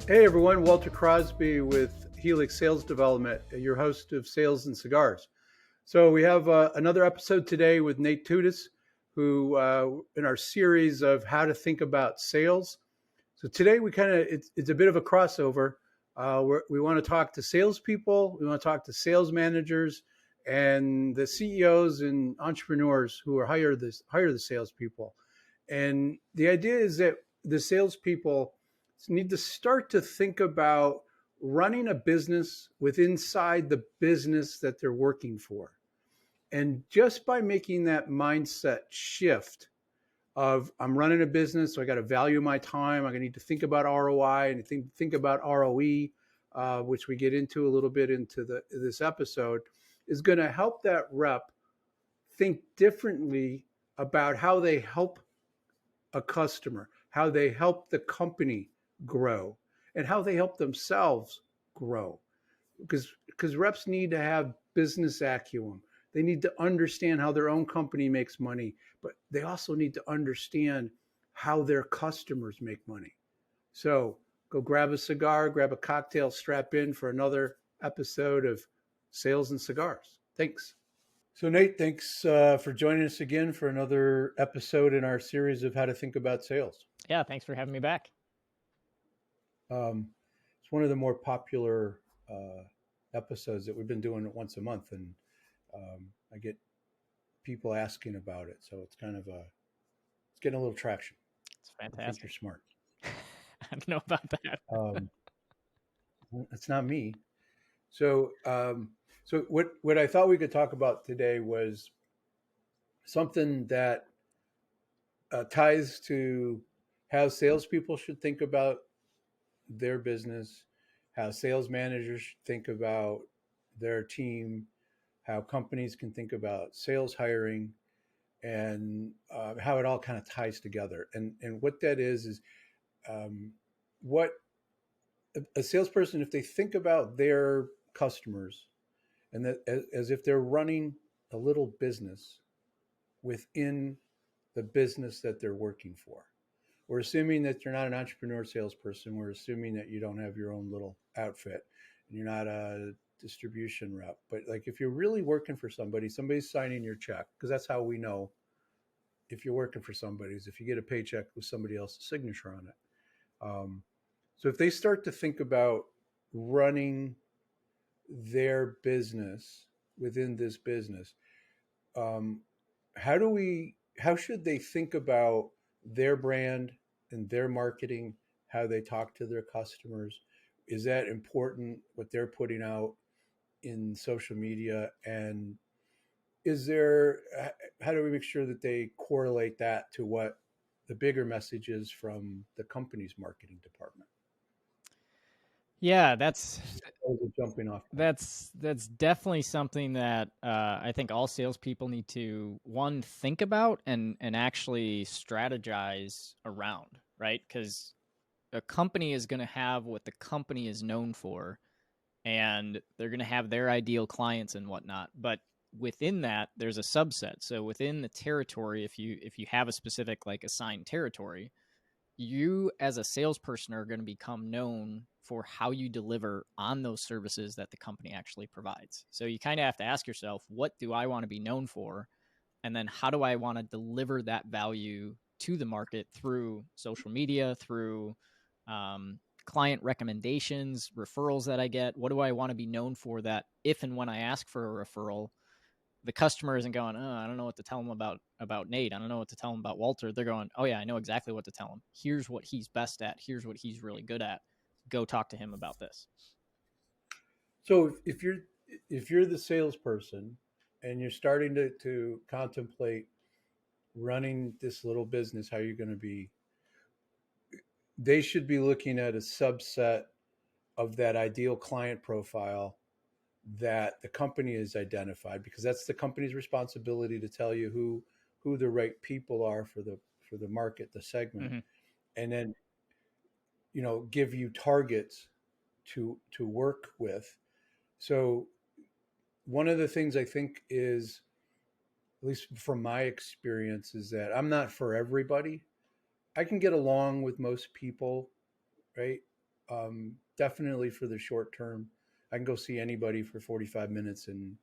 Hey everyone, Walter Crosby with Helix Sales Development, your host of Sales and Cigars. So we have another episode today with Nate Tutas, who in our series of how to think about sales. So today it's a bit of a crossover. We want to talk to salespeople, we want to talk to sales managers, and the CEOs and entrepreneurs who are hire the salespeople. And the idea is that the salespeople need to start to think about running a business inside the business that they're working for. And just by making that mindset shift of I'm running a business, so I got to value my time. I need to think about ROI and think about ROE, which we get into a little bit into this episode, is going to help that rep think differently about how they help a customer, how they help the company grow, and how they help themselves grow. Because reps need to have business acumen. They need to understand how their own company makes money, but they also need to understand how their customers make money. So go grab a cigar, grab a cocktail, strap in for another episode of Sales and Cigars. Thanks. So, Nate, thanks for joining us again for another episode in our series of how to think about sales. Yeah, thanks for having me back. It's one of the more popular episodes that we've been doing it once a month, and I get people asking about it. So it's it's getting a little traction. It's fantastic. I think you're smart. I don't know about that. It's not me. So what I thought we could talk about today was something that ties to how salespeople should think about their business, how sales managers should think about their team, how companies can think about sales hiring, and how it all kind of ties together. And what that is what a salesperson, if they think about their customers and that as if they're running a little business within the business that they're working for. We're assuming that you're not an entrepreneur salesperson. We're assuming that you don't have your own little outfit and you're not a distribution rep. But like if you're really working for somebody, somebody's signing your check, because that's how we know if you're working for somebody is if you get a paycheck with somebody else's signature on it. So if they start to think about running their business within this business, how should they think about their brand and their marketing, how they talk to their customers? Is that important, what they're putting out in social media? And how do we make sure that they correlate that to what the bigger message is from the company's marketing department? Yeah, that's jumping off. That's definitely something that I think all salespeople need to think about and actually strategize around, right? Because a company is going to have what the company is known for, and they're going to have their ideal clients and whatnot. But within that, there's a subset. So within the territory, if you have a specific like assigned territory, you as a salesperson are going to become known for how you deliver on those services that the company actually provides. So you kind of have to ask yourself, what do I want to be known for? And then how do I want to deliver that value to the market through social media, through client recommendations, referrals that I get? What do I want to be known for that if and when I ask for a referral, the customer isn't going, oh, I don't know what to tell them about Nate. I don't know what to tell them about Walter. They're going, oh yeah, I know exactly what to tell him. Here's what he's best at. Here's what he's really good at. Go talk to him about this. So if you're the salesperson and you're starting to contemplate running this little business, how you're going to be, they should be looking at a subset of that ideal client profile that the company has identified, because that's the company's responsibility to tell you who the right people are for the market, the segment, and then give you targets to work with. So one of the things I think is, at least from my experience, is that I'm not for everybody. I can get along with most people, right? Definitely for the short term. I can go see anybody for 45 minutes and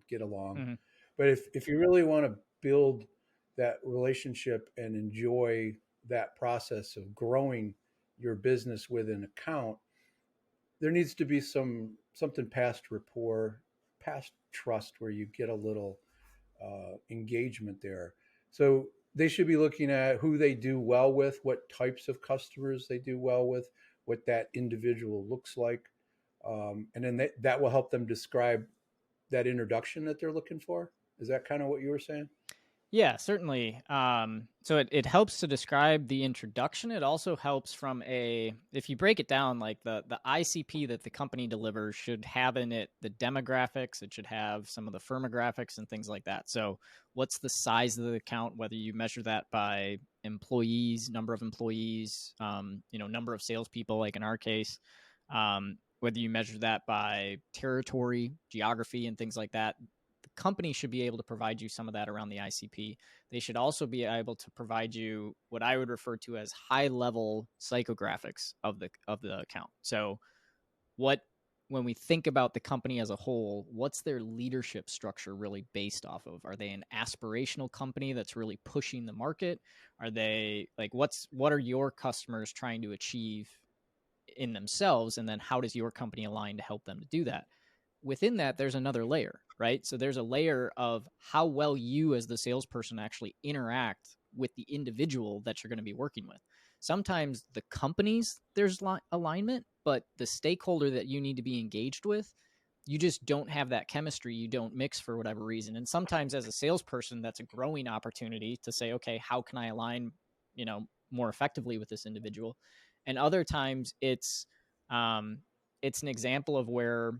get along. Mm-hmm. But if you really want to build that relationship and enjoy that process of growing your business with an account, there needs to be something past rapport, past trust, where you get a little engagement there. So they should be looking at who they do well with, what types of customers they do well with, what that individual looks like, and then that will help them describe that introduction that they're looking for. Is that kind of what you were saying? Yeah, certainly. So it helps to describe the introduction. It also helps from if you break it down, like the ICP that the company delivers should have in it the demographics. It should have some of the firmographics and things like that. So what's the size of the account, whether you measure that by employees, number of employees, number of salespeople, like in our case, whether you measure that by territory, geography, and things like that. The company should be able to provide you some of that around the ICP. They should also be able to provide you what I would refer to as high level psychographics of the account. So when we think about the company as a whole, what's their leadership structure really based off of? Are they an aspirational company that's really pushing the market? Are they like what are your customers trying to achieve in themselves, and then how does your company align to help them to do that? Within that, there's another layer, right? So there's a layer of how well you as the salesperson actually interact with the individual that you're going to be working with. Sometimes the companies, there's alignment, but the stakeholder that you need to be engaged with, you just don't have that chemistry. You don't mix for whatever reason. And sometimes as a salesperson, that's a growing opportunity to say, okay, how can I align, more effectively with this individual? And other times it's an example of where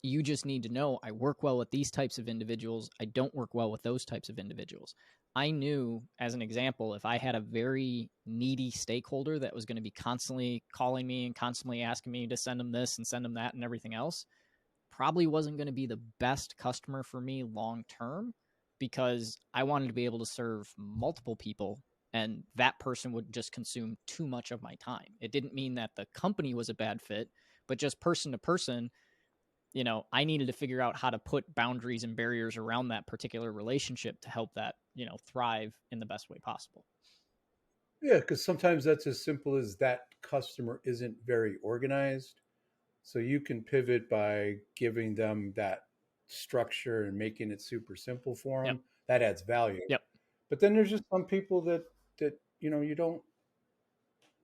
you just need to know I work well with these types of individuals. I don't work well with those types of individuals. I knew, as an example, if I had a very needy stakeholder that was going to be constantly calling me and constantly asking me to send them this and send them that and everything else, probably wasn't going to be the best customer for me long term, because I wanted to be able to serve multiple people, and that person would just consume too much of my time. It didn't mean that the company was a bad fit, but just person to person, I needed to figure out how to put boundaries and barriers around that particular relationship to help that, thrive in the best way possible. Yeah, because sometimes that's as simple as that customer isn't very organized. So you can pivot by giving them that structure and making it super simple for Yep. them. That adds value. Yep. But then there's just some people that you don't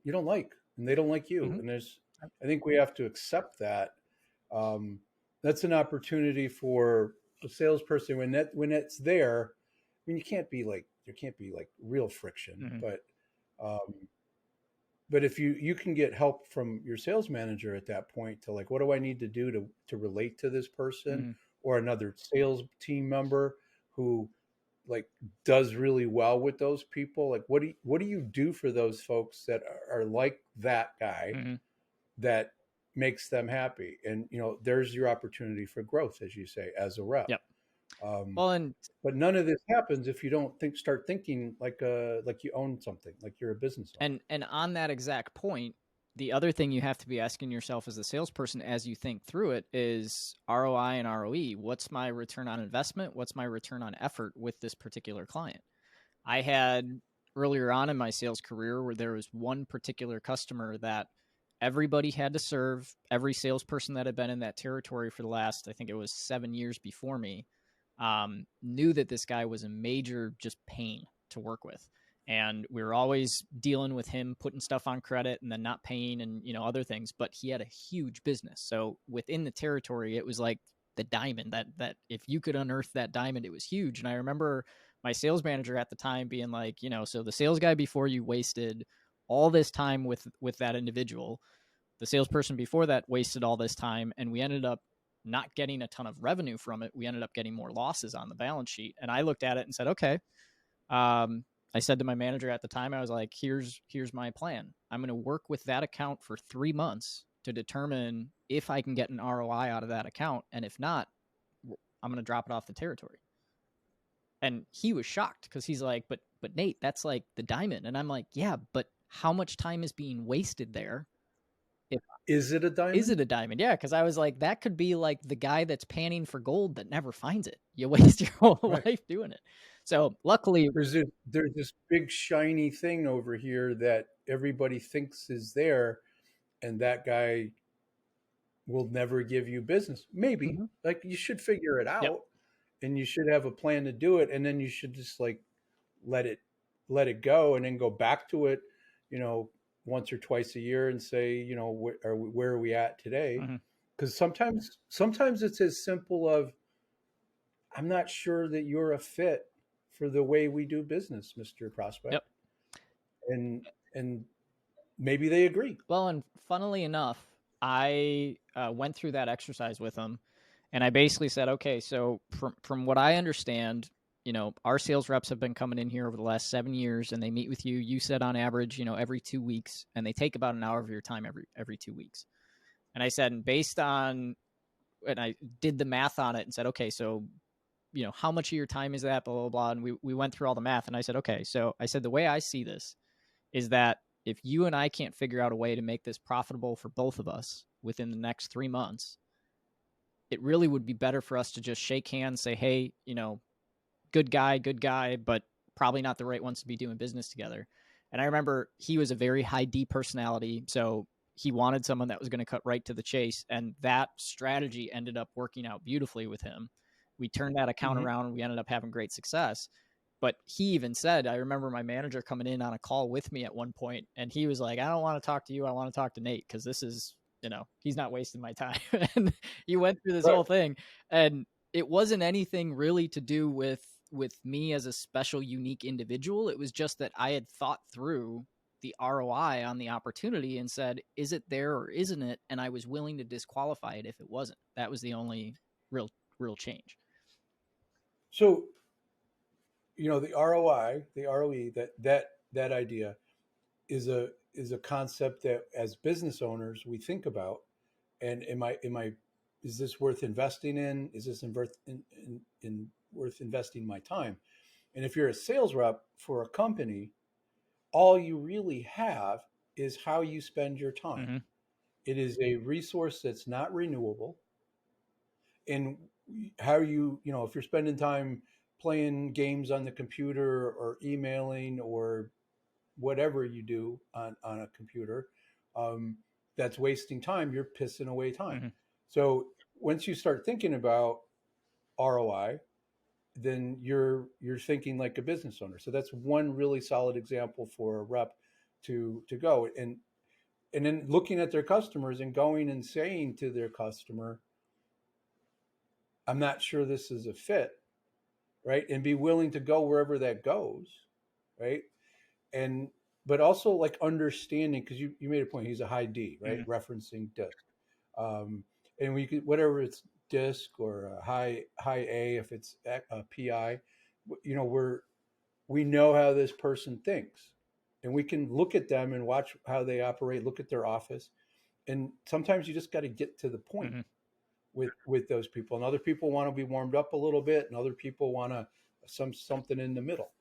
like, and they don't like you. Mm-hmm. And I think we have to accept that. Um, that's an opportunity for a salesperson when it's there. I mean, there can't be like real friction, Mm-hmm. um, but if you can get help from your sales manager at that point to like, what do I need to do to relate to this person, Mm-hmm. or another sales team member who like does really well with those people, like what do you do for those folks that are like that guy Mm-hmm. that makes them happy? And there's your opportunity for growth, as you say, as a rep. Yep. um, Well, and but none of this happens if you don't start thinking like you own something, like you're a business owner. and on that exact point, the other thing you have to be asking yourself as a salesperson as you think through it is ROI and ROE. What's my return on investment? What's my return on effort with this particular client? I had earlier on in my sales career where there was one particular customer that everybody had to serve. Every salesperson that had been in that territory for the last, I think it was 7 years before me, knew that this guy was a major just pain to work with. And we were always dealing with him putting stuff on credit and then not paying and, other things, but he had a huge business. So within the territory, it was like the diamond that if you could unearth that diamond, it was huge. And I remember my sales manager at the time being like, so the sales guy before you wasted all this time with that individual. The salesperson before that wasted all this time, and we ended up not getting a ton of revenue from it. We ended up getting more losses on the balance sheet. And I looked at it and said, okay. I said to my manager at the time, I was like, here's my plan. I'm going to work with that account for 3 months to determine if I can get an ROI out of that account. And if not, I'm going to drop it off the territory. And he was shocked because he's like, but Nate, that's like the diamond. And I'm like, yeah, but how much time is being wasted there if Is it a is it diamond? a diamond? Yeah, because I was like, that could be like the guy that's panning for gold that never finds it. You waste your whole Right. life doing it. So luckily, There's this big shiny thing over here that everybody thinks is there, and that guy will never give you business. Maybe. Mhm. Like you should figure it Yep. out and you should have a plan to do it, and then you should just like let it let it go and then go back to it, you know, once or twice a year and say, you know, where are we at today? Mhm. Because sometimes it's as simple of I'm not sure that you're a fit for the way we do business, Mr. Yep. Prospect. And maybe they agree. Well, and funnily enough, I went through that exercise with him, and I basically said, okay, so from what I understand, our sales reps have been coming in here over the last 7 years, and they meet with you. You said on average, every 2 weeks, and they take about an hour of your time every 2 weeks. And I said, and based on, and I did the math on it and said, okay, so how much of your time is that? Blah blah blah. And we went through all the math, and I said, okay, so I said the way I see this is that if you and I can't figure out a way to make this profitable for both of us within the next 3 months, it really would be better for us to just shake hands, say, hey, good guy, but probably not the right ones to be doing business together. And I remember he was a very high D personality. So he wanted someone that was going to cut right to the chase. And that strategy ended up working out beautifully with him. We turned that account Mm-hmm. around and we ended up having great success. But he even said, I remember my manager coming in on a call with me at one point, and he was like, I don't want to talk to you. I want to talk to Nate because this is, he's not wasting my time. And he went through this Right. whole thing. And it wasn't anything really to do with me as a special, unique individual. It was just that I had thought through the ROI on the opportunity and said, is it there or isn't it? And I was willing to disqualify it if it wasn't. That was the only real change. So, you know, the ROI, the ROE, that idea is a concept that as business owners we think about. And am I is this worth investing in? Is this in worth investing my time? And if you're a sales rep for a company, all you really have is how you spend your time. Mm-hmm. It is a resource that's not renewable. And how you know, if you're spending time playing games on the computer or emailing or whatever you do on a computer, um, that's wasting time. You're pissing away time. Mm-hmm. So once you start thinking about ROI, then you're thinking like a business owner. So that's one really solid example for a rep to go and then looking at their customers and going and saying to their customer, I'm not sure this is a fit, right? And be willing to go wherever that goes, right? And but also like understanding because you made a point. He's a high D, right? Mm-hmm. Referencing disc, and we could whatever it's disc or a high A if it's a PI, you know we know how this person thinks, and we can look at them and watch how they operate. Look at their office, and sometimes you just got to get to the point Mm-hmm. with those people. And other people want to be warmed up a little bit, and other people want to something in the middle.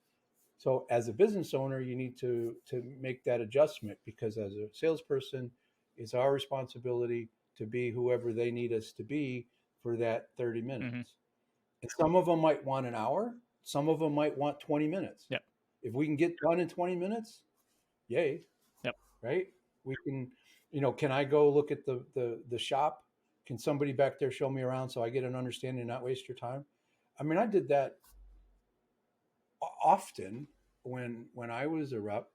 So as a business owner, you need to make that adjustment because as a salesperson, it's our responsibility to be whoever they need us to be for that 30 Mm-hmm. minutes. And some of them might want an hour, some of them might want 20 minutes. Yep. If we can get done in 20 minutes, yay, Yep. right? We can, you know, can I go look at the shop? Can somebody back there show me around so I get an understanding and not waste your time? I mean, I did that often when I was a rep,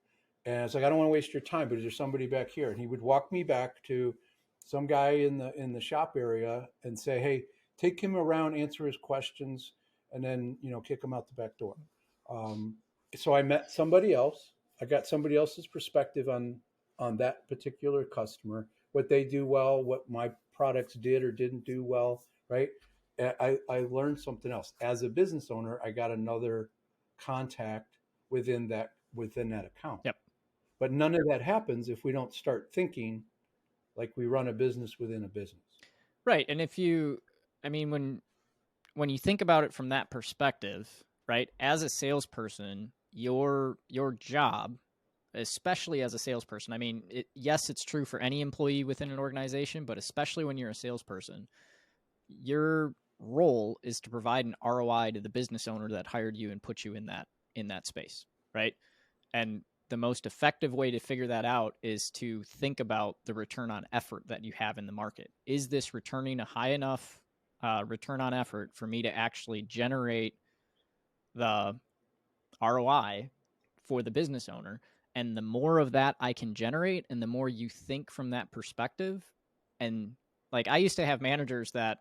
and it's like I don't want to waste your time, but is there somebody back here? And he would walk me back to some guy in the shop area and say, "Hey, take him around, answer his questions, and then kick him out the back door." Um, so I met somebody else. I got somebody else's perspective on that particular customer, what they do well, what my products did or didn't do well, right? I learned something else. As a business owner, I got another contact within that account. Yep. But none of that happens if we don't start thinking like we run a business within a business. Right. And I mean, when you think about it from that perspective, right? As a salesperson, your job especially as a salesperson. I mean, yes, it's true for any employee within an organization, but especially when you're a salesperson, your role is to provide an ROI to the business owner that hired you and put you in that space, right? And the most effective way to figure that out is to think about the return on effort that you have in the market. Is this returning a high enough return on effort for me to actually generate the ROI for the business owner? And the more of that I can generate, and the more you think from that perspective, and like I used to have managers that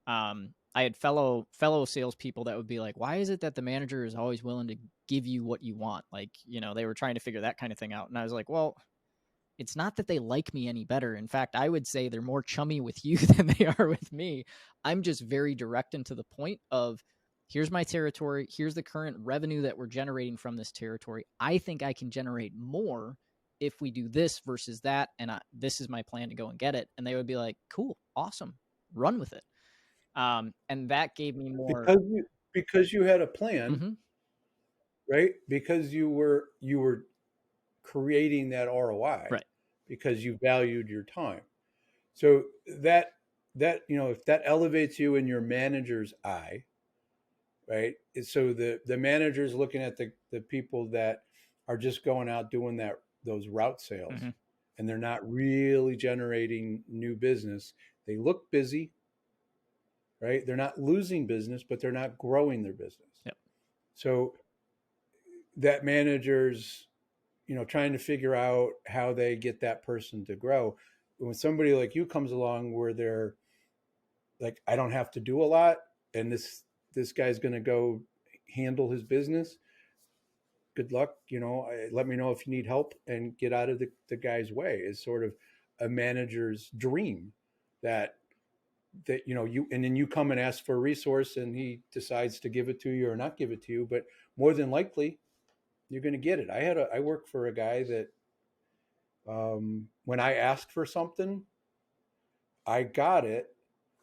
I had fellow salespeople that would be like, why is it that the manager is always willing to give you what you want? Like, they were trying to figure that kind of thing out. And I was like, well, it's not that they like me any better. In fact, I would say they're more chummy with you than they are with me. I'm just very direct and to the point of, here's my territory. Here's the current revenue that we're generating from this territory. I think I can generate more if we do this versus that. And this is my plan to go and get it. And they would be like, cool, awesome, run with it. And that gave me more because you had a plan, mm-hmm. right? Because you were creating that ROI, right? Because you valued your time. So that if that elevates you in your manager's eye, right? So the manager's looking at the people that are just going out doing those route sales, mm-hmm. and they're not really generating new business. They look busy, right? They're not losing business, but they're not growing their business. Yep. So that manager's, trying to figure out how they get that person to grow. When somebody like you comes along where they're like, I don't have to do a lot, and this guy's going to go handle his business. Good luck. Let me know if you need help, and get out of the guy's way is sort of a manager's dream that you, and then you come and ask for a resource and he decides to give it to you or not give it to you, but more than likely you're going to get it. I worked for a guy that when I asked for something, I got it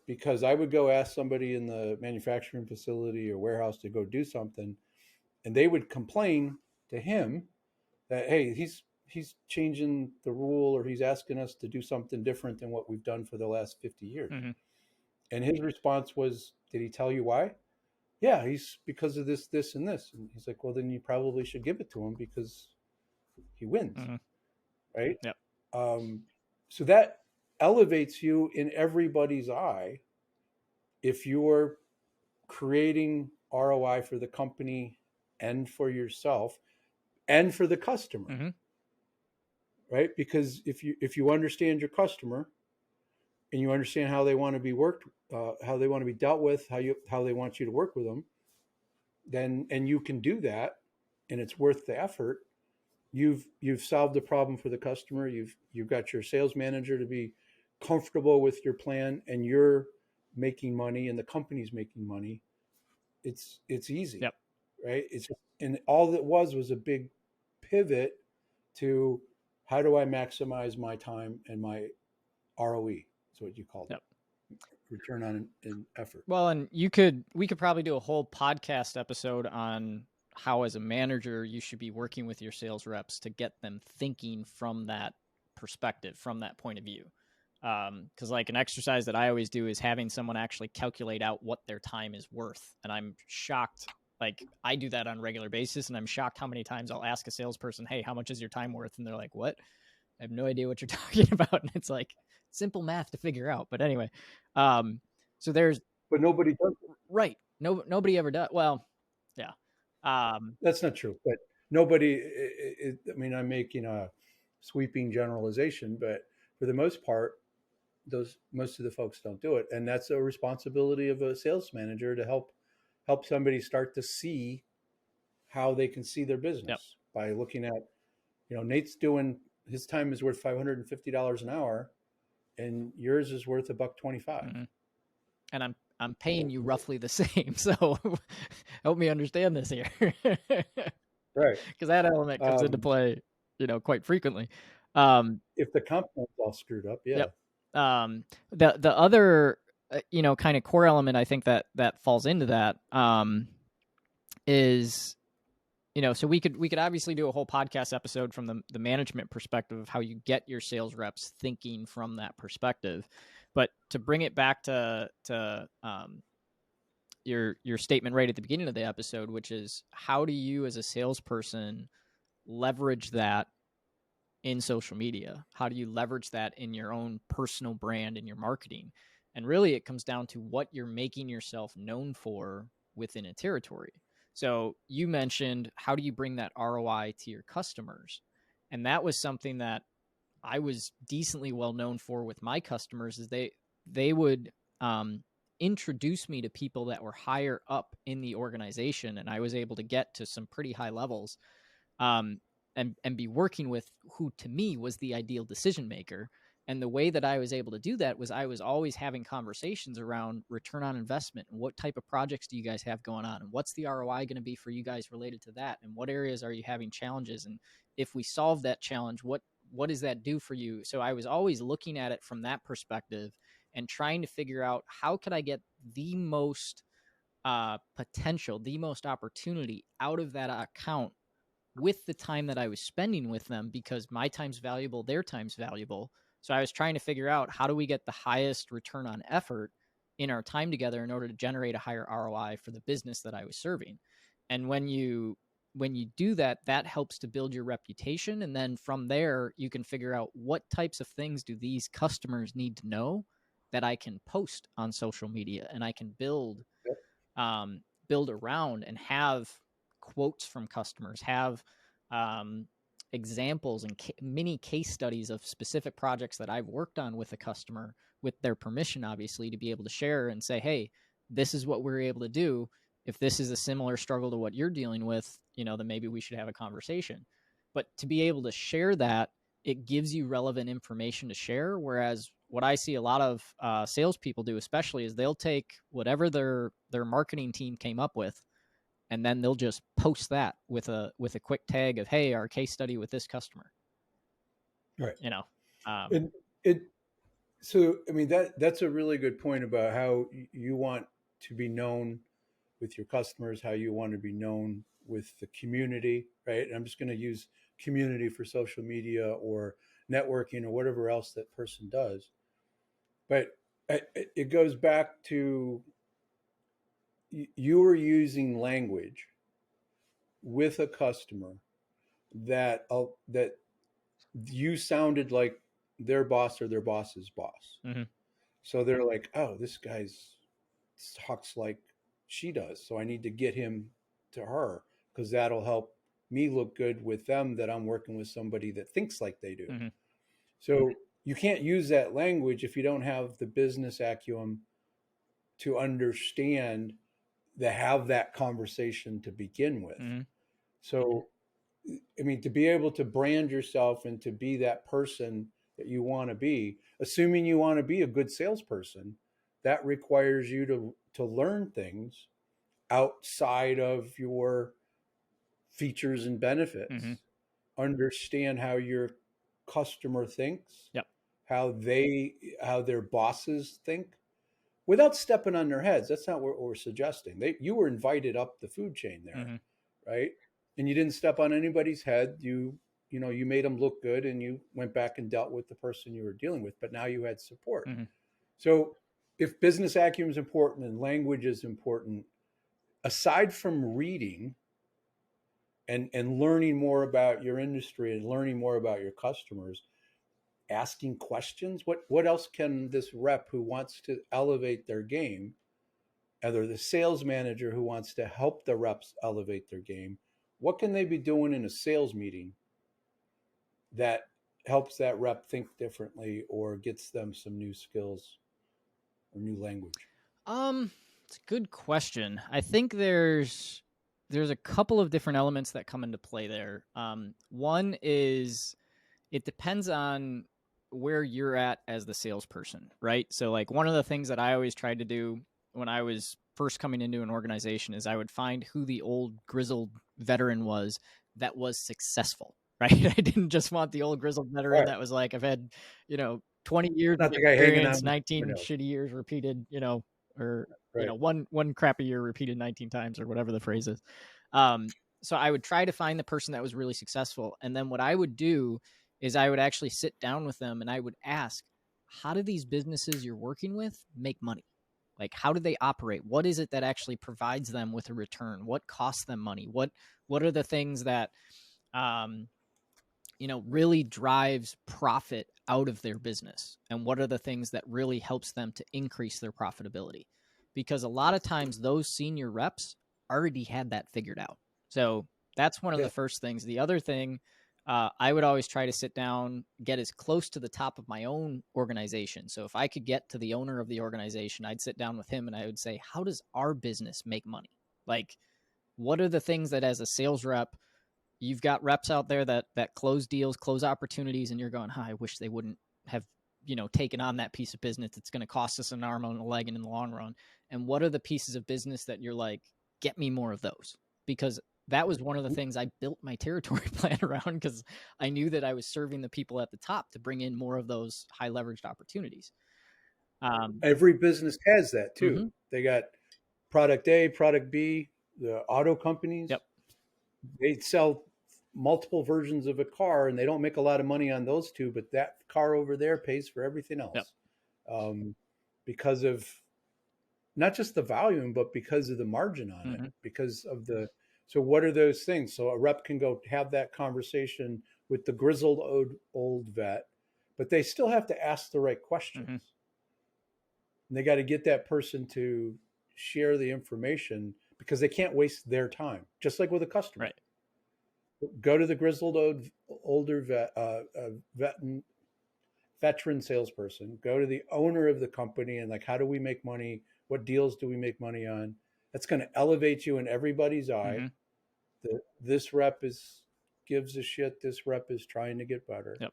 because I would go ask somebody in the manufacturing facility or warehouse to go do something, and they would complain to him that, hey, he's changing the rule, or he's asking us to do something different than what we've done for the last 50 years. Mm-hmm. And his response was, did he tell you why? Yeah, he's because of this, this, and this. And he's like, well, then you probably should give it to him because he wins. Mm-hmm. Right? Yep. So that elevates you in everybody's eye if you're creating ROI for the company and for yourself and for the customer. Mm-hmm. Right? Because if you understand your customer and you understand how they want to be worked, how they want to be dealt with, how they want you to work with them, then, and you can do that, and it's worth the effort. You've solved the problem for the customer. You've got your sales manager to be comfortable with your plan, and you're making money, and the company's making money. It's easy, yep. Right? And all that was a big pivot to how do I maximize my time and my ROE. That's what you called yep. it. Return on an effort. Well, and we could probably do a whole podcast episode on how, as a manager, you should be working with your sales reps to get them thinking from that perspective, from that point of view. Because like an exercise that I always do is having someone actually calculate out what their time is worth. And I'm shocked. Like I do that on a regular basis, and I'm shocked how many times I'll ask a salesperson, hey, how much is your time worth? And they're like, what? I have no idea what you're talking about. And it's like simple math to figure out. But anyway, so there's. But nobody does it. Right. Nobody ever does. Well, yeah. That's not true. But nobody, I mean, I'm making a sweeping generalization, but for the most part, most of the folks don't do it. And that's a responsibility of a sales manager to help somebody start to see how they can see their business. Yep. By looking at, Nate's doing, his time is worth $550 an hour, and yours is worth $125. Mm-hmm. And I'm paying you roughly the same. So help me understand this here. Right. Because that element comes into play, quite frequently. If the component's all screwed up, yeah. Yep. The other, kind of core element I think that falls into that is, So we could obviously do a whole podcast episode from the management perspective of how you get your sales reps thinking from that perspective. But to bring it back to your statement right at the beginning of the episode, which is how do you as a salesperson leverage that in social media? How do you leverage that in your own personal brand and your marketing? And really it comes down to what you're making yourself known for within a territory. So you mentioned, how do you bring that ROI to your customers? And that was something that I was decently well known for with my customers, is they would introduce me to people that were higher up in the organization, and I was able to get to some pretty high levels, and be working with who to me was the ideal decision maker. And the way that I was able to do that was I was always having conversations around return on investment and what type of projects do you guys have going on, and what's the ROI going to be for you guys related to that, and what areas are you having challenges, and if we solve that challenge, what does that do for you? So I was always looking at it from that perspective and trying to figure out how could I get the most potential, the most opportunity out of that account with the time that I was spending with them, because my time's valuable, their time's valuable. So I was trying to figure out how do we get the highest return on effort in our time together in order to generate a higher ROI for the business that I was serving. And when you do that, that helps to build your reputation. And then from there, you can figure out what types of things do these customers need to know that I can post on social media, and I can build around and have quotes from customers, have examples and mini case studies of specific projects that I've worked on with a customer, with their permission, obviously, to be able to share and say, hey, this is what we're able to do. If this is a similar struggle to what you're dealing with, then maybe we should have a conversation. But to be able to share that, it gives you relevant information to share. Whereas what I see a lot of salespeople do, especially, is they'll take whatever their marketing team came up with, and then they'll just post that with a quick tag of, hey, our case study with this customer. Right. Um, And so I mean that's a really good point about how you want to be known with your customers, how you want to be known with the community, right? And I'm just going to use community for social media or networking or whatever else that person does. But it goes back to you were using language with a customer that you sounded like their boss or their boss's boss. mm-hmm. So they're like, oh, this guy's talks like she does. So I need to get him to her because that'll help me look good with them, that I'm working with somebody that thinks like they do. Mm-hmm. So you can't use that language if you don't have the business acumen to understand, to have that conversation to begin with. Mm-hmm. So, I mean, to be able to brand yourself and to be that person that you want to be, assuming you want to be a good salesperson, that requires you to learn things outside of your features and benefits. Mm-hmm. Understand how your customer thinks, Yep. how their bosses think, without stepping on their heads. That's not what we're suggesting. You were invited up the food chain there, Mm-hmm. right? And you didn't step on anybody's head. You made them look good, and you went back and dealt with the person you were dealing with. But now you had support. Mm-hmm. So if business acumen is important and language is important, aside from reading and learning more about your industry and learning more about your customers, asking questions, what else can this rep who wants to elevate their game, either the sales manager who wants to help the reps elevate their game, what can they be doing in a sales meeting that helps that rep think differently or gets them some new skills or new language? It's a good question. I think there's a couple of different elements that come into play there. One is, it depends on where you're at as the salesperson, right? So like one of the things that I always tried to do when I was first coming into an organization is I would find who the old grizzled veteran was that was successful, right? I didn't just want the old grizzled veteran that was like, I've had, 20 years Not of the guy hanging experience, on 19 shitty years repeated, or right. one crappy year repeated 19 times, or whatever the phrase is. So I would try to find the person that was really successful. And then what I would do is I would actually sit down with them and I would ask, how do these businesses you're working with make money? Like, how do they operate? What is it that actually provides them with a return? What costs them money? What are the things that, really drives profit out of their business? And what are the things that really helps them to increase their profitability? Because a lot of times those senior reps already had that figured out. So that's one of the first things. The other thing, I would always try to sit down, get as close to the top of my own organization. So if I could get to the owner of the organization, I'd sit down with him and I would say, how does our business make money? Like, what are the things that as a sales rep, you've got reps out there that close deals, close opportunities, and you're going, I wish they wouldn't have, taken on that piece of business. It's going to cost us an arm and a leg and in the long run. And what are the pieces of business that you're like, get me more of those? Because that was one of the things I built my territory plan around, because I knew that I was serving the people at the top to bring in more of those high leveraged opportunities. Every business has that too. Mm-hmm. They got product A, product B, the auto companies. Yep. They sell multiple versions of a car and they don't make a lot of money on those two, but that car over there pays for everything else. Yep. Because of not just the volume, but because of the margin on Mm-hmm. it, because of so what are those things? So a rep can go have that conversation with the grizzled old vet, but they still have to ask the right questions. Mm-hmm. And they got to get that person to share the information because they can't waste their time, just like with a customer. Right. Go to the grizzled older veteran salesperson. Go to the owner of the company and like, how do we make money? What deals do we make money on? That's going to elevate you in everybody's eye. Mm-hmm. This rep gives a shit. This rep is trying to get better. Yep.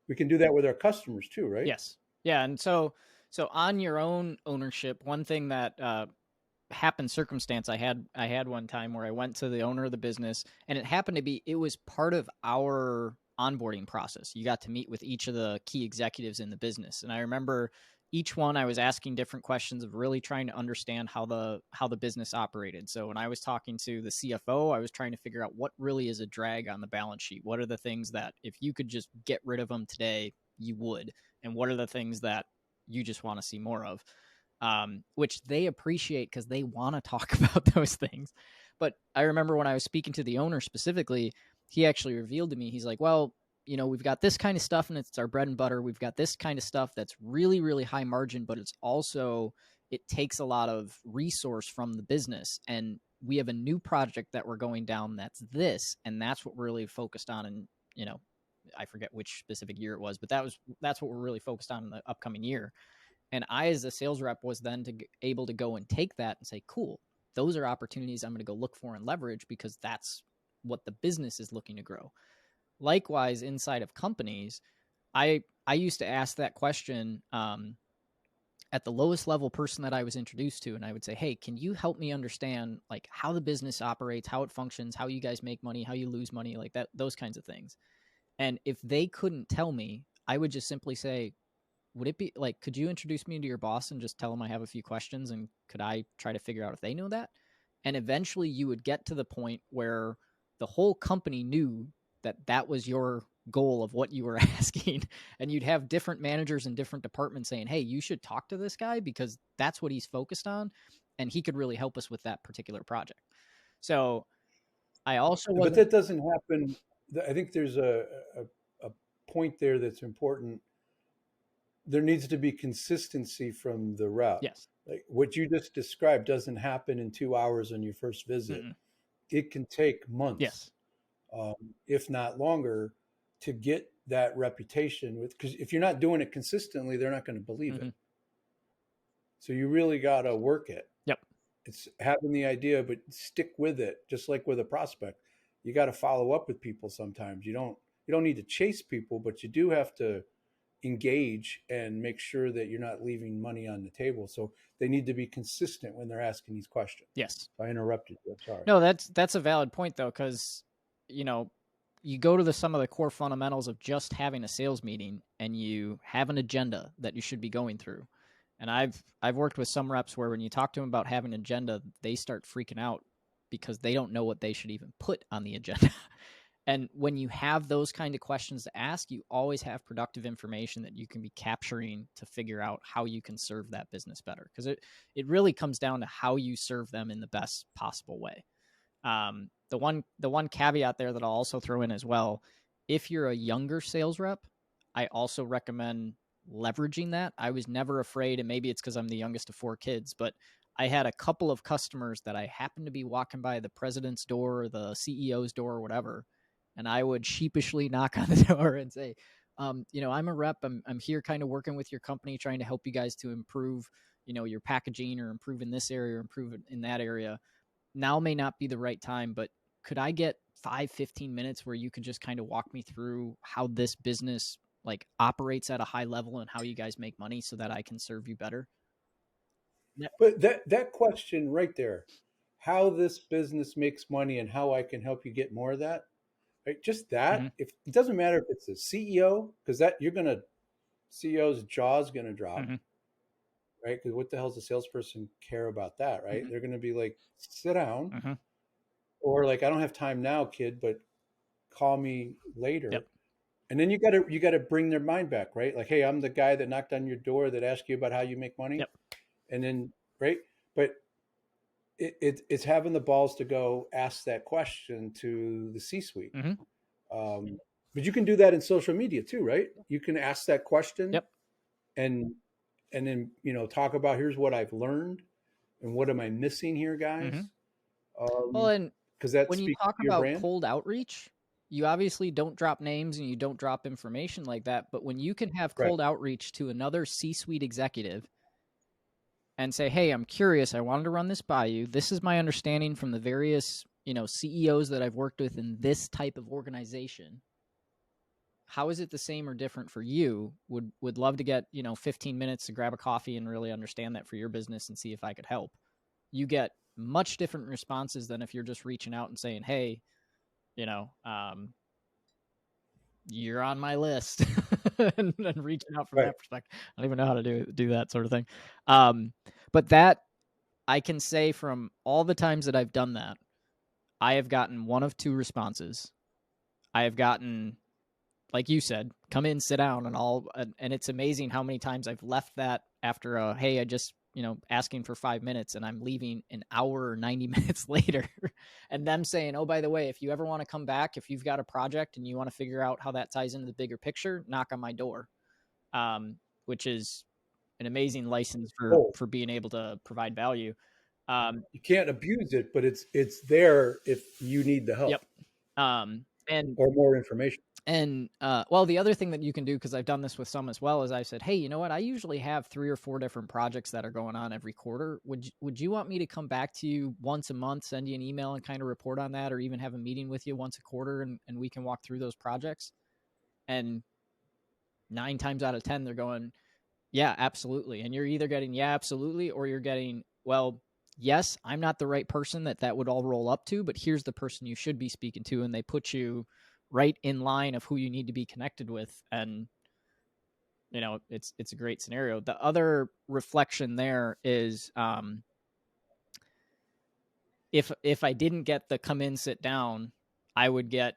We can do that with our customers too, right? Yes. Yeah. And so on your own ownership, one thing that happened circumstance I had one time where I went to the owner of the business, and it was part of our onboarding process. You got to meet with each of the key executives in the business. And I remember each one I was asking different questions of really trying to understand how the business operated. So when I was talking to the CFO, I was trying to figure out what really is a drag on the balance sheet. What are the things that if you could just get rid of them today, you would? And what are the things that you just want to see more of? Which they appreciate because they want to talk about those things. But I remember when I was speaking to the owner specifically, he actually revealed to me, he's like, well, we've got this kind of stuff and it's our bread and butter. We've got this kind of stuff that's really, really high margin, but it takes a lot of resource from the business. And we have a new project that we're going down that's this, and that's what we're really focused on. And, I forget which specific year it was, but that's what we're really focused on in the upcoming year. And I, as a sales rep, was then able to go and take that and say, cool, those are opportunities I'm going to go look for and leverage because that's what the business is looking to grow. Likewise, inside of companies, I used to ask that question at the lowest level person that I was introduced to. And I would say, hey, can you help me understand like how the business operates, how it functions, how you guys make money, how you lose money, like that, those kinds of things. And if they couldn't tell me, I would just simply say, would it be like, could you introduce me to your boss and just tell them I have a few questions and could I try to figure out if they know that? And eventually you would get to the point where the whole company knew that that was your goal of what you were asking. And you'd have different managers in different departments saying, hey, you should talk to this guy because that's what he's focused on. And he could really help us with that particular project. So I also But that doesn't happen. I think there's a point there that's important. There needs to be consistency from the rep. Yes. Like what you just described doesn't happen in 2 hours on your first visit. Mm-mm. It can take months, yes, if not longer, to get that reputation. Because if you're not doing it consistently, they're not going to believe it. So you really got to work it. Yep. It's having the idea, but stick with it. Just like with a prospect, you got to follow up with people. Sometimes you don't need to chase people, but you do have to engage and make sure that you're not leaving money on the table. So they need to be consistent when they're asking these questions. Yes. I interrupted you. I'm sorry. No, that's a valid point though, because you go to some of the core fundamentals of just having a sales meeting and you have an agenda that you should be going through. And I've worked with some reps where when you talk to them about having an agenda, they start freaking out because they don't know what they should even put on the agenda. And when you have those kind of questions to ask, you always have productive information that you can be capturing to figure out how you can serve that business better. Because it really comes down to how you serve them in the best possible way. The one caveat there that I'll also throw in as well, if you're a younger sales rep, I also recommend leveraging that. I was never afraid, and maybe it's because I'm the youngest of 4 kids, but I had a couple of customers that I happened to be walking by the president's door or the CEO's door or whatever, and I would sheepishly knock on the door and say, I'm a rep. I'm here kind of working with your company, trying to help you guys to improve, your packaging or improve in this area or improve in that area. Now may not be the right time, but could I get 5-15 minutes where you could just kind of walk me through how this business like operates at a high level and how you guys make money so that I can serve you better? But that question right there, how this business makes money and how I can help you get more of that, right? Just Mm-hmm. that. If it doesn't matter if it's a CEO, because that you're gonna CEO's jaw's gonna drop, Mm-hmm. right? Because what the hell's a salesperson care about that, right? Mm-hmm. They're gonna be like, sit down, Mm-hmm. or like, I don't have time now, kid, but call me Yep. later. And then you gotta bring their mind back, right? Like, hey, I'm the guy that knocked on your door that asked you about how you make money, Yep. and then right, but it's having the balls to go ask that question to the C-suite. Mm-hmm. But you can do that in social media too, right? You can ask that question Yep. and then talk about, here's what I've learned and what am I missing here, Mm-hmm. guys? Well, and Because that when you speaks talk to your about brand, cold outreach, you obviously don't drop names and you don't drop information like that. But when you can have right? cold outreach to another C-suite executive and say, hey, I'm curious, I wanted to run this by you. This is my understanding from the various, CEOs that I've worked with in this type of organization. How is it the same or different for you? Would love to get, 15 minutes to grab a coffee and really understand that for your business and see if I could help. You get much different responses than if you're just reaching out and saying, hey, you know, um, you're on my list and reaching out from Right. that perspective. I don't even know how to do that sort of thing. But that I can say from all the times that I've done that, I have gotten one of 2 responses. I have gotten, like you said, come in, sit down, and it's amazing how many times I've left that after hey, I just, asking for 5 minutes and I'm leaving an hour or 90 minutes later. And them saying, oh, by the way, if you ever want to come back, if you've got a project and you want to figure out how that ties into the bigger picture, knock on my door. Which is an amazing license Oh, for being able to provide value. you can't abuse it, but it's there if you need the help Yep. And or more information. well, the other thing that you can do, because I've done this with some as well, is I said, hey, you know what? I usually have 3 or 4 different projects that are going on every quarter. Would you want me to come back to you once a month, send you an email and kind of report on that, or even have a meeting with you once a quarter and we can walk through those projects? And 9 times out of 10, they're going, yeah, absolutely. And you're either getting, yeah, absolutely, or you're getting, well, yes, I'm not the right person that would all roll up to, but here's the person you should be speaking to. And they put you right in line of who you need to be connected with. And, it's a great scenario. The other reflection there is, if I didn't get the come in, sit down, I would get,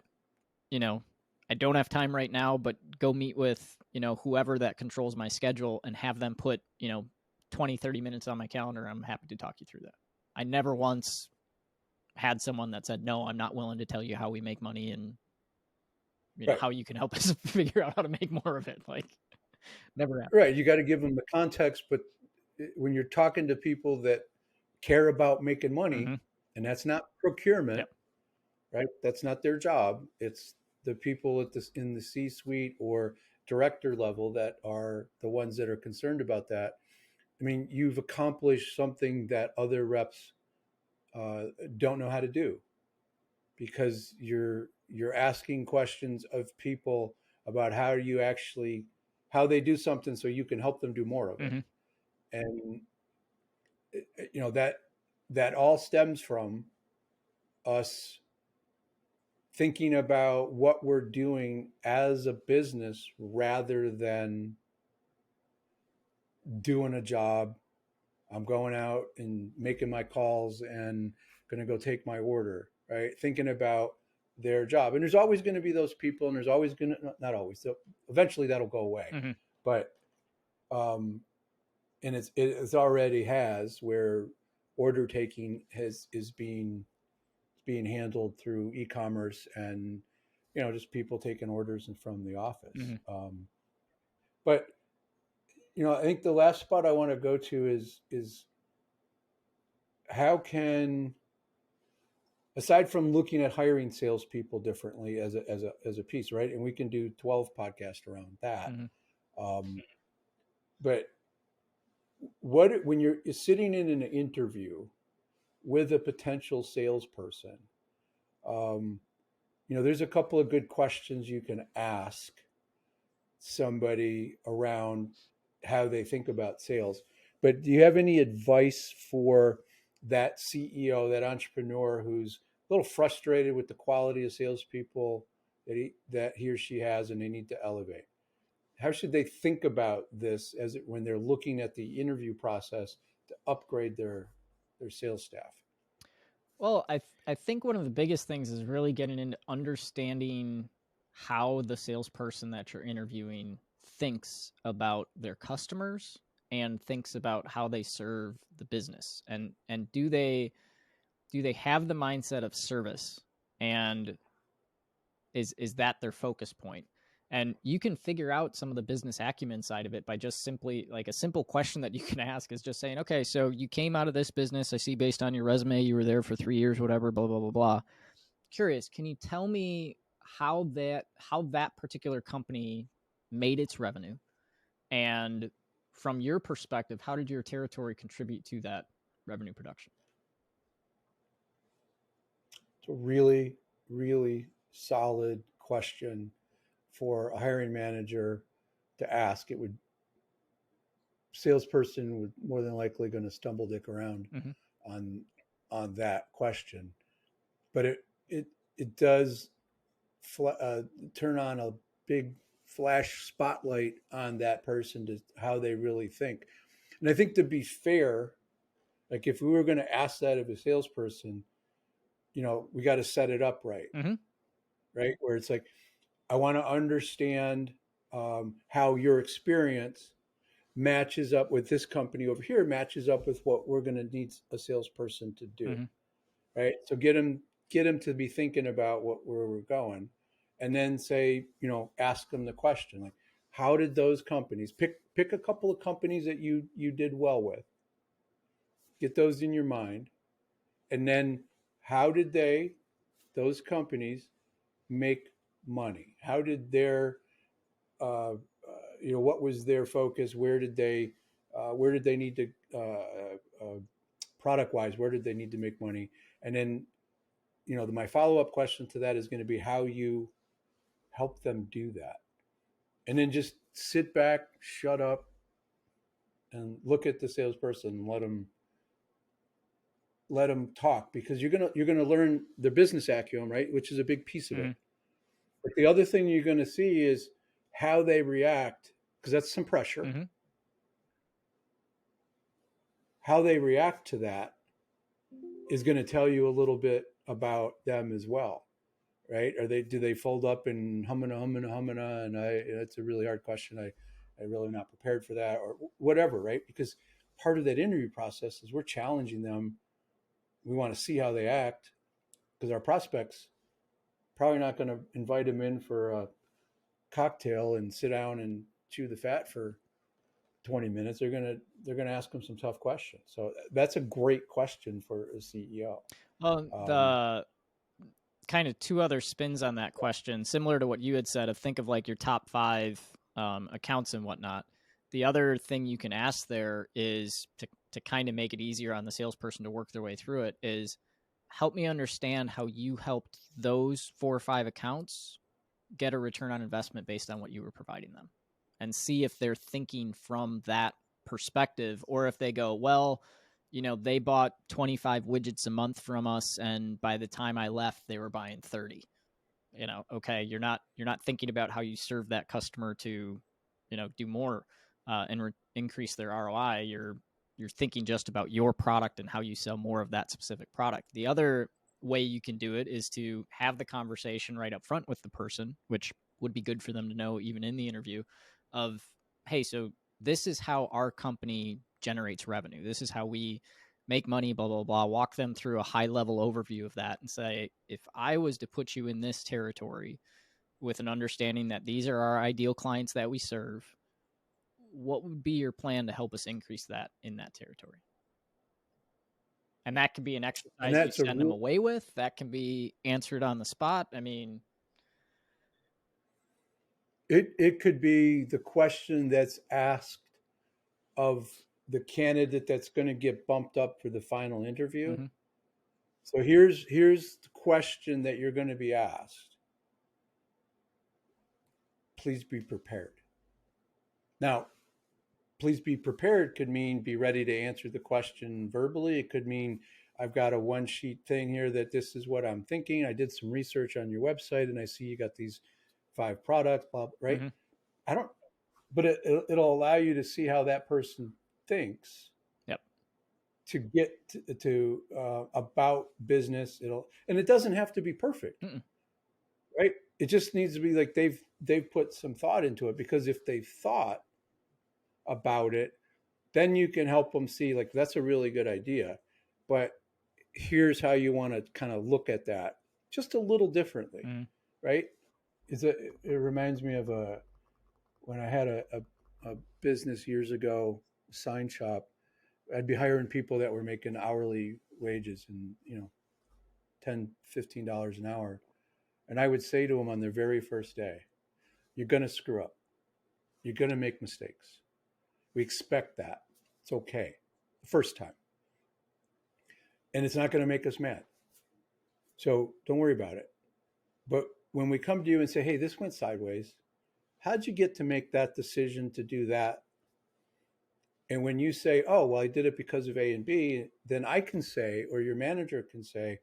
I don't have time right now, but go meet with, whoever that controls my schedule and have them put, 20, 30 minutes on my calendar. I'm happy to talk you through that. I never once had someone that said, no, I'm not willing to tell you how we make money and, Right. how you can help us figure out how to make more of it. Like, never happened. Right. You got to give them the context, but when you're talking to people that care about making money, Mm-hmm. and that's not procurement, Yep. right? That's not their job. It's the people in the C-suite or director level that are the ones that are concerned about that. I mean, you've accomplished something that other reps uh, don't know how to do, because you're asking questions of people about how they do something so you can help them do more of it. Mm-hmm. And that all stems from us thinking about what we're doing as a business rather than doing a job. I'm going out and making my calls and going to go take my order, right? Thinking about their job. And there's always going to be those people, and there's always going to, not always, so eventually that'll go away. Mm-hmm. But, and it's already has where order taking is being handled through e-commerce and, just people taking orders from the office. Mm-hmm. But, I think the last spot I want to go to is how can, aside from looking at hiring salespeople differently as a piece, right? And we can do 12 podcasts around that. Mm-hmm. But when you're sitting in an interview with a potential salesperson, there's a couple of good questions you can ask somebody around how they think about sales. But do you have any advice for that CEO, that entrepreneur who's a little frustrated with the quality of salespeople that he or she has, and they need to elevate? How should they think about this when they're looking at the interview process to upgrade their sales staff? Well, I think one of the biggest things is really getting into understanding how the salesperson that you're interviewing thinks about their customers and thinks about how they serve the business, and do they have the mindset of service, and is that their focus point? And you can figure out some of the business acumen side of it by just simply, like, a simple question that you can ask is just saying, okay, so you came out of this business. I see based on your resume, you were there for 3 years, whatever, blah, blah, blah, blah. Curious, can you tell me how that particular company made its revenue? And from your perspective, how did your territory contribute to that revenue production? It's a really, really solid question for a hiring manager to ask. Salesperson would more than likely going to stumble dick around Mm-hmm. on that question, but it does turn on a big flash spotlight on that person to how they really think. And I think, to be fair, like, if we were going to ask that of a salesperson, we got to set it up right, Mm-hmm. right? Where it's like, I want to understand how your experience matches up with this company over here, matches up with what we're going to need a salesperson to do, Mm-hmm. right? So get them to be thinking about where we're going, and then say, ask them the question, like, how did those companies pick a couple of companies that you did well with, get those in your mind, and then how did those companies make money? How did what was their focus? Where did they need to, product wise, where did they need to make money? And then, my follow up question to that is going to be how you help them do that. And then just sit back, shut up, and look at the salesperson and let them talk, because you're gonna learn the business acumen, right, which is a big piece of Mm-hmm. it. But the other thing you're going to see is how they react, because that's some pressure. Mm-hmm. How they react to that is going to tell you a little bit about them as well, right? Do they fold up and humana? And it's a really hard question. I really not prepared for that, or whatever, right? Because part of that interview process is we're challenging them. We want to see how they act, because our prospects probably not going to invite them in for a cocktail and sit down and chew the fat for 20 minutes. They're gonna ask them some tough questions. So that's a great question for a CEO. Well, the kind of two other spins on that question, similar to what you had said, of think of like your top 5 accounts and whatnot. The other thing you can ask there is to kind of make it easier on the salesperson to work their way through it is, help me understand how you helped those 4 or 5 accounts get a return on investment based on what you were providing them, and see if they're thinking from that perspective, or if they go, well, they bought 25 widgets a month from us, and by the time I left, they were buying 30. Okay, you're not thinking about how you serve that customer to, do more and increase their ROI. you're thinking just about your product and how you sell more of that specific product. The other way you can do it is to have the conversation right up front with the person, which would be good for them to know even in the interview, of, hey, so this is how our company generates revenue. This is how we make money, blah, blah, blah. Walk them through a high level overview of that and say, if I was to put you in this territory with an understanding that these are our ideal clients that we serve, what would be your plan to help us increase that in that territory? And that can be an And exercise you that's a send them real, away with. That can be answered on the spot. I mean, it could be the question that's asked of the candidate that's going to get bumped up for the final interview. mm-hmm, So here's the question that you're going to be asked. Please be prepared. Now, please be prepared could mean be ready to answer the question verbally. It could mean I've got a one sheet thing here that this is what I'm thinking. I did some research on your website and I see you got these 5 products, blah, right? mm-hmm, I don't, but it'll allow you to see how that person thinks yep, to get to about business. And it doesn't have to be perfect, mm-mm, right? It just needs to be like they've put some thought into it, because if they've thought about it, then you can help them see like that's a really good idea, but here's how you want to kind of look at that just a little differently, mm-hmm, right? It reminds me of when I had a business years ago, a sign shop. I'd be hiring people that were making hourly wages and $10-15 an hour, and I would say to them on their very first day, you're going to screw up, you're going to make mistakes, we expect that, it's okay the first time, and it's not going to make us mad, so don't worry about it. But when we come to you and say, hey, this went sideways, how'd you get to make that decision to do that? And when you say, oh, well, I did it because of A and B, then I can say, or your manager can say,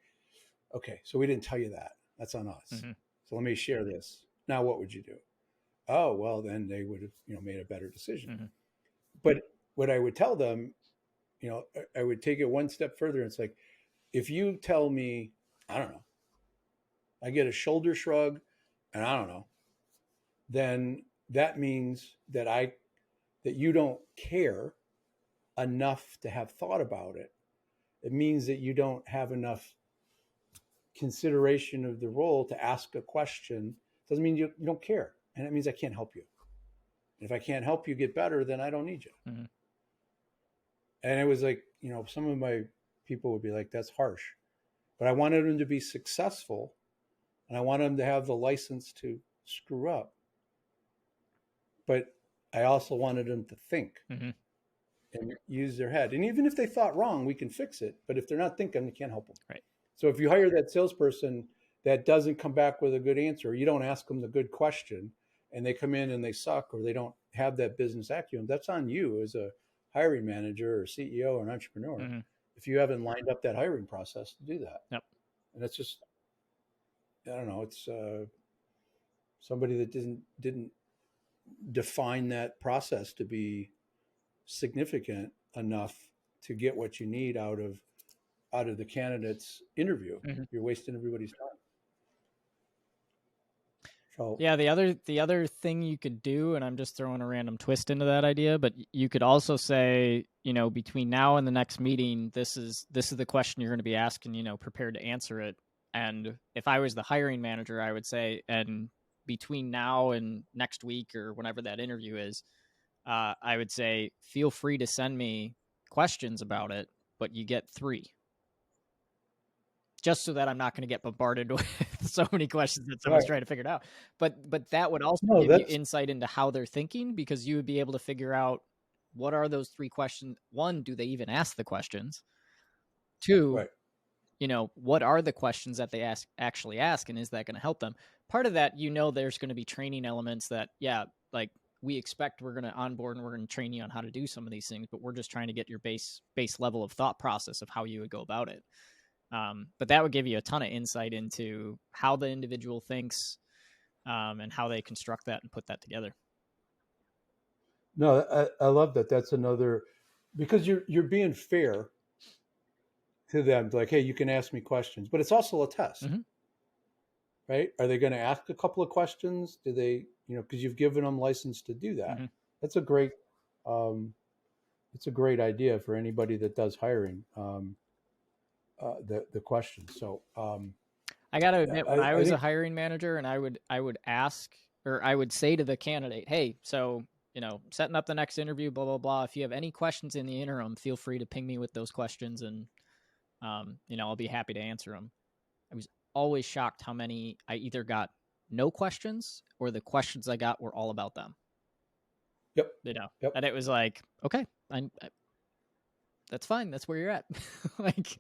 okay, so we didn't tell you that. That's on us. mm-hmm, So let me share this. Now, what would you do? Oh, well, then they would have, made a better decision. mm-hmm, But what I would tell them, I would take it one step further. It's like, if you tell me, I don't know, I get a shoulder shrug and I don't know, then that means that you don't care enough to have thought about it. It means that you don't have enough consideration of the role to ask a question. Doesn't mean you don't care. And it means I can't help you. And if I can't help you get better, then I don't need you. mm-hmm. And it was like, some of my people would be like, that's harsh. But I wanted them to be successful and I wanted them to have the license to screw up. But I also wanted them to think Mm-hmm. and use their head. And even if they thought wrong, we can fix it. But if they're not thinking, you can't help them. Right. So if you hire that salesperson that doesn't come back with a good answer, you don't ask them the good question, and they come in and they suck or they don't have that business acumen, that's on you as a hiring manager or CEO or an entrepreneur, Mm-hmm. if you haven't lined up that hiring process to do that. Yep. And it's just, I don't know, it's somebody that didn't define that process to be significant enough to get what you need out of the candidate's interview. Mm-hmm. You're wasting everybody's time. So Yeah, the other thing you could do, and I'm just throwing a random twist into that idea, but you could also say, between now and the next meeting, this is the question you're going to be asking, prepared to answer it. And if I was the hiring manager, I would say, and between now and next week or whenever that interview is, I would say, feel free to send me questions about it, but you get 3. Just so that I'm not going to get bombarded with so many questions that someone's trying to figure it out. But that would also give you insight into how they're thinking, because you would be able to figure out, what are those 3 questions? 1, do they even ask the questions? 2, right. What are the questions that they actually ask, and is that going to help them? Part of that, there's going to be training elements that, like we expect we're going to onboard and we're going to train you on how to do some of these things, but we're just trying to get your base level of thought process of how you would go about it. But that would give you a ton of insight into how the individual thinks, and how they construct that and put that together. No, I love that. That's another because you're being fair to them, like, hey, you can ask me questions, but it's also a test, Mm-hmm. right? Are they going to ask a couple of questions? Do they, because you've given them license to do that? Mm-hmm. That's a great, um, it's a great idea for anybody that does hiring. The question. So I got to admit, when I I was a think, hiring manager, and I would ask, or I would say to the candidate, hey, so setting up the next interview, blah blah blah. If you have any questions in the interim, feel free to ping me with those questions, and I'll be happy to answer them. I was always shocked how many I either got no questions, or the questions I got were all about them. yep, yep. And it was like, okay, that's fine. That's where you're at. Like,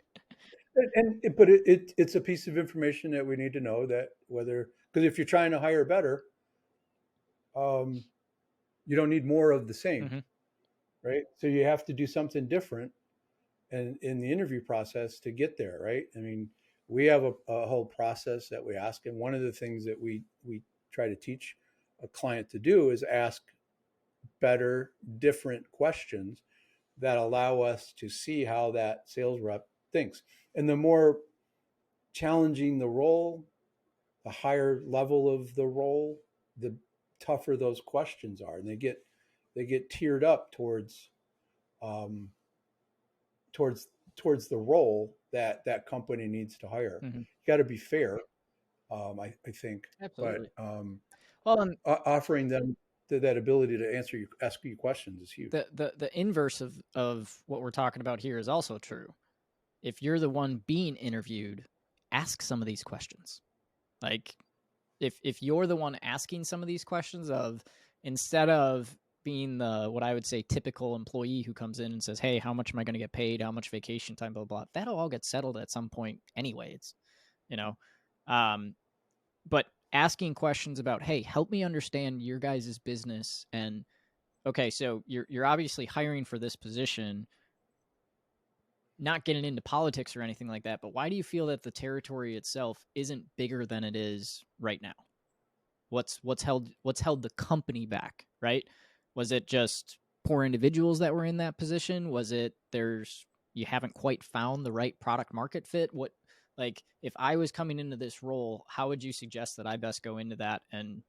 But it's a piece of information that we need to know, that whether, because if you're trying to hire better, um, you don't need more of the same, mm-hmm, right? So you have to do something different and in the interview process to get there, right? I mean, we have a whole process that we ask, and one of the things that we try to teach a client to do is ask better, different questions that allow us to see how that sales rep thinks. And the more challenging the role, the higher level of the role, the tougher those questions are, and they get tiered up um, towards towards the role that that company needs to hire. mm-hmm. You got to be fair, I think, but Absolutely. Well, and offering them that ability to ask you questions is huge. the inverse of what we're talking about here is also true. If you're the one being interviewed, ask some of these questions. Like, if you're the one asking some of these questions, of instead of being the, what I would say, typical employee who comes in and says, hey, how much am I going to get paid, how much vacation time, blah, blah, that'll all get settled at some point anyway. It's you know um but asking questions about, hey, help me understand your guys' business. And okay, so you're obviously hiring for this position, not getting into politics or anything like that, but why do you feel that the territory itself isn't bigger than it is right now? What's held the company back, right? Was it just poor individuals that were in that position? Was it you haven't quite found the right product market fit? What, like, if I was coming into this role, how would you suggest that I best go into that and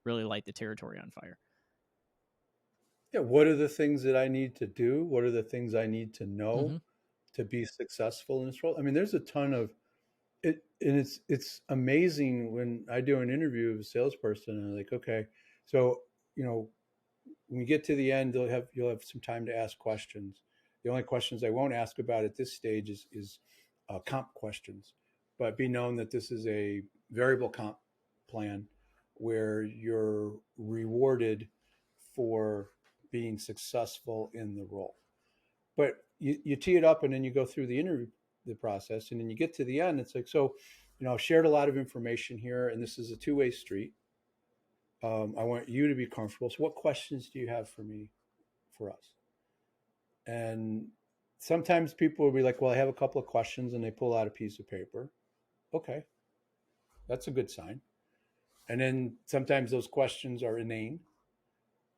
really light the territory on fire? Yeah, what are the things that I need to do? What are the things I need to Mm-hmm. know to be successful in this role? I mean, there's a ton of it, and it's amazing when I do an interview of a salesperson and I'm like, okay, so you know, when we get to the end, you'll have some time to ask questions. The only questions I won't ask about at this stage is comp questions, but be known that this is a variable comp plan where you're rewarded for being successful in the role. But you tee it up and then you go through the process, and then you get to the end. It's like, so, I've shared a lot of information here, and this is a two-way street. I want you to be comfortable. So, what questions do you have for me, for us? And sometimes people will be like, well, I have a couple of questions, and they pull out a piece of paper. Okay, that's a good sign. And then sometimes those questions are inane,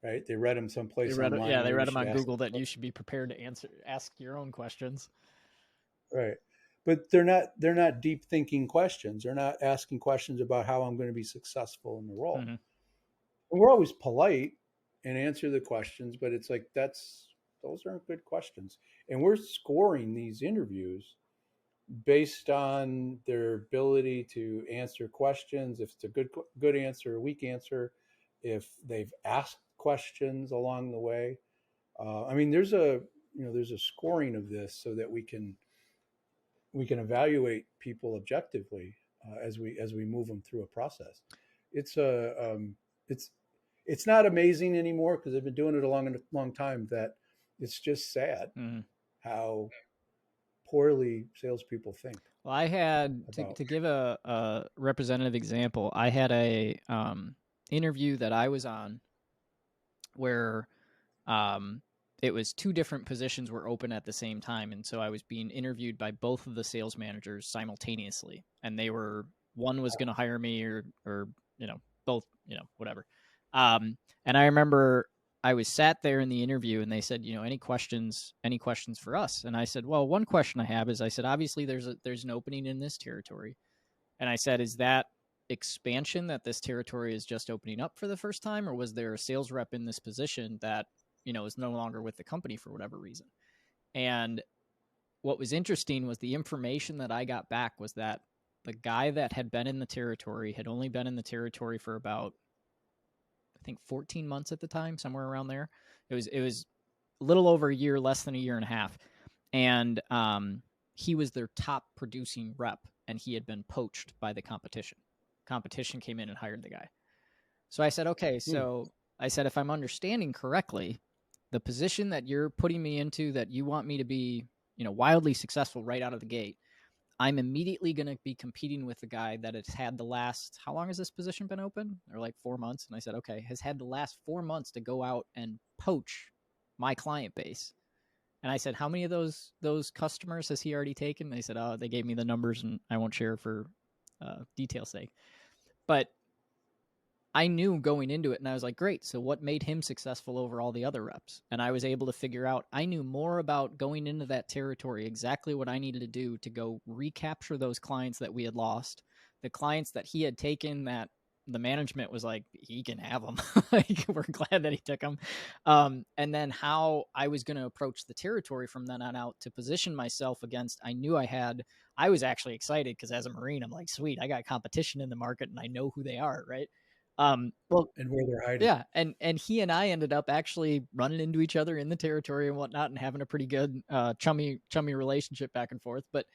right? They read them someplace online They where you read them should on ask Google, that them. you should be prepared to ask your own questions. Right. But they're not deep thinking questions. They're not asking questions about how I'm going to be successful in the role. Mm-hmm. And we're always polite and answer the questions, but it's like those aren't good questions. And we're scoring these interviews based on their ability to answer questions, if it's a good answer, a weak answer, if they've asked questions along the way. I mean, there's a scoring of this so that we can evaluate people objectively as we move them through a process. It's a it's it's not amazing anymore because I've been doing it a long time. That it's just sad Mm-hmm. how poorly salespeople think Well, I had about. to give a representative example. I had a interview that I was on where um, it was two different positions were open at the same time, and so I was being interviewed by both of the sales managers simultaneously, and one was going to hire me, or both, whatever. And I remember I was sat there in the interview and they said, any questions for us? And I said, well, one question I have is, I said, obviously there's an opening in this territory. And I said, is that expansion that this territory is just opening up for the first time, or was there a sales rep in this position that, is no longer with the company for whatever reason? And what was interesting was the information that I got back was that the guy that had been in the territory had only been in the territory for about, I think, 14 months at the time, somewhere around there. It was a little over a year, less than a year and a half. And he was their top producing rep, and he had been poached by the competition. Competition came in and hired the guy. So I said, okay, so I said, if I'm understanding correctly, the position that you're putting me into, that you want me to be, wildly successful right out of the gate, I'm immediately going to be competing with the guy that has had the last, how long has this position been open? Or like 4 months. And I said, okay, has had the last 4 months to go out and poach my client base. And I said, how many of those customers has he already taken? And they said, oh, they gave me the numbers, and I won't share for detail's sake. But I knew going into it, and I was like, great. So what made him successful over all the other reps? And I was able to figure out, I knew more about going into that territory, exactly what I needed to do to go recapture those clients that we had lost, the clients that he had taken that the management was like, he can have them. Like, we're glad that he took them. And then how I was going to approach the territory from then on out to position myself against, I was actually excited because as a Marine, I'm like, sweet, I got competition in the market and I know who they are, right? Well, and where they're hiding. yeah, and he and I ended up actually running into each other in the territory and whatnot, and having a pretty good chummy relationship back and forth. But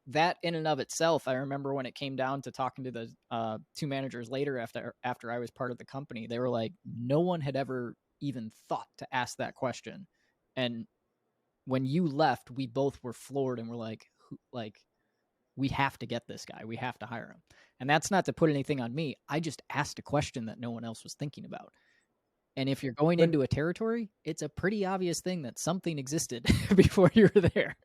that in and of itself, I remember when it came down to talking to the two managers later after I was part of the company, they were like, no one had ever even thought to ask that question. And when you left, we both were floored and were like, we have to get this guy. We have to hire him. And that's not to put anything on me. I just asked a question that no one else was thinking about. And if you're going But into a territory, it's a pretty obvious thing that something existed before you were there.